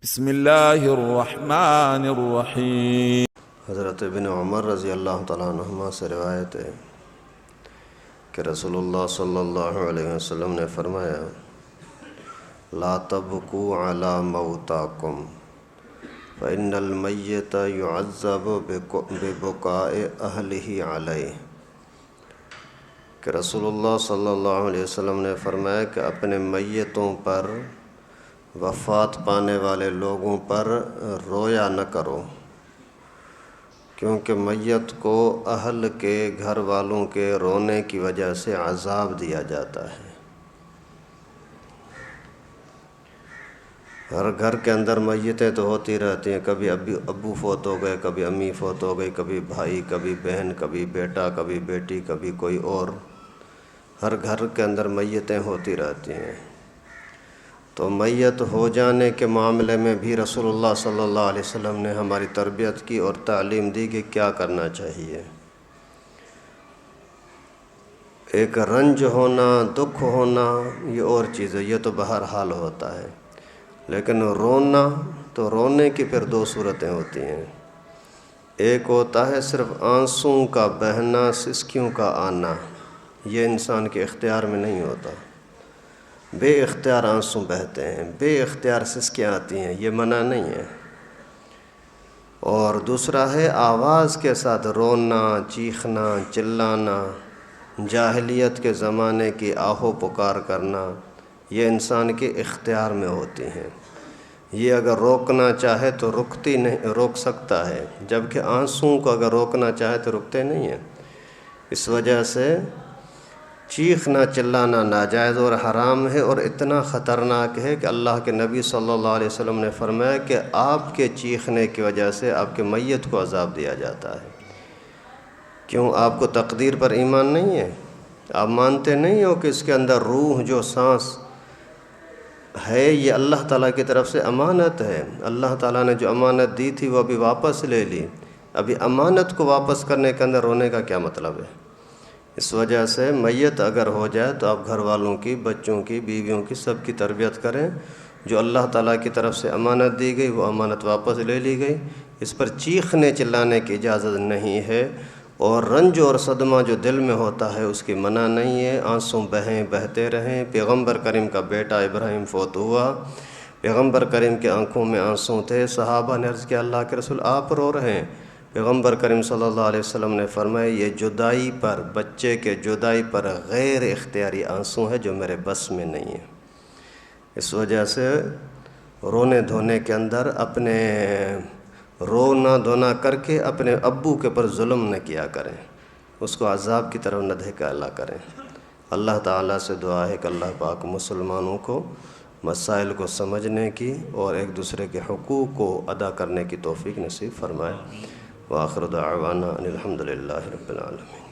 بسم اللہ الرحمن الرحیم۔ حضرت ابن عمر رضی اللہ تعالیٰ عنہما سے روایت ہے کہ رسول اللہ صلی اللہ علیہ وسلم نے فرمایا: لا تبکوا علی موتاکم فإن المیت یعذب ببکاء اہلہ علیہ۔ کہ رسول اللہ صلی اللہ علیہ وسلم نے فرمایا کہ اپنے میتوں پر، وفات پانے والے لوگوں پر رویا نہ کرو، کیونکہ میت کو اہل کے، گھر والوں کے رونے کی وجہ سے عذاب دیا جاتا ہے۔ ہر گھر کے اندر میتیں تو ہوتی رہتی ہیں، کبھی ابو فوت ہو گئے، کبھی امی فوت ہو گئی، کبھی بھائی، کبھی بہن، کبھی بیٹا، کبھی بیٹی، کبھی کوئی اور۔ ہر گھر کے اندر میتیں ہوتی رہتی ہیں۔ تو میت ہو جانے کے معاملے میں بھی رسول اللہ صلی اللہ علیہ وسلم نے ہماری تربیت کی اور تعلیم دی کہ کیا کرنا چاہیے۔ ایک رنج ہونا، دکھ ہونا، یہ اور چیز ہے، یہ تو بہرحال ہوتا ہے، لیکن رونا، تو رونے کی پھر دو صورتیں ہوتی ہیں۔ ایک ہوتا ہے صرف آنسوں کا بہنا، سسکیوں کا آنا، یہ انسان کے اختیار میں نہیں ہوتا۔ بے اختیار آنسو بہتے ہیں، بے اختیار سسکیاں آتی ہیں، یہ منع نہیں ہے۔ اور دوسرا ہے آواز کے ساتھ رونا، چیخنا، چلانا، جاہلیت کے زمانے کی آہو پکار کرنا، یہ انسان کے اختیار میں ہوتی ہیں۔ یہ اگر روکنا چاہے تو روک سکتا ہے، جبکہ آنسوں کو اگر روکنا چاہے تو رکتے نہیں ہیں۔ اس وجہ سے چیخنا چلانا ناجائز اور حرام ہے، اور اتنا خطرناک ہے کہ اللہ کے نبی صلی اللہ علیہ وسلم نے فرمایا کہ آپ کے چیخنے کی وجہ سے آپ کے میت کو عذاب دیا جاتا ہے۔ کیوں؟ آپ کو تقدیر پر ایمان نہیں ہے؟ آپ مانتے نہیں ہو کہ اس کے اندر روح، جو سانس ہے، یہ اللہ تعالیٰ کی طرف سے امانت ہے۔ اللہ تعالیٰ نے جو امانت دی تھی وہ ابھی واپس لے لی۔ ابھی امانت کو واپس کرنے کے اندر رونے کا کیا مطلب ہے؟ اس وجہ سے میت اگر ہو جائے تو آپ گھر والوں کی، بچوں کی، بیویوں کی، سب کی تربیت کریں۔ جو اللہ تعالیٰ کی طرف سے امانت دی گئی وہ امانت واپس لے لی گئی، اس پر چیخنے چلانے کی اجازت نہیں ہے۔ اور رنج اور صدمہ جو دل میں ہوتا ہے اس کی منع نہیں ہے، آنسو بہتے رہیں۔ پیغمبر کریم کا بیٹا ابراہیم فوت ہوا، پیغمبر کریم کی آنکھوں میں آنسو تھے۔ صحابہ نے عرض کیا: اللہ کے رسول آپ رو رہے ہیں؟ پیغمبر کریم صلی اللہ علیہ وسلم نے فرمایا: یہ جدائی پر، بچے کے جدائی پر غیر اختیاری آنسو ہے جو میرے بس میں نہیں ہے۔ اس وجہ سے رونے دھونے کے اندر اپنے رونا دھونا کر کے اپنے ابو کے پر ظلم نہ کیا کریں، اس کو عذاب کی طرف نہ دھکیلا کریں۔ اللہ تعالیٰ سے دعا ہے کہ اللہ پاک مسلمانوں کو مسائل کو سمجھنے کی اور ایک دوسرے کے حقوق کو ادا کرنے کی توفیق نصیب فرمائے۔ وآخر دعوانا ان الحمد للہ رب العالمین۔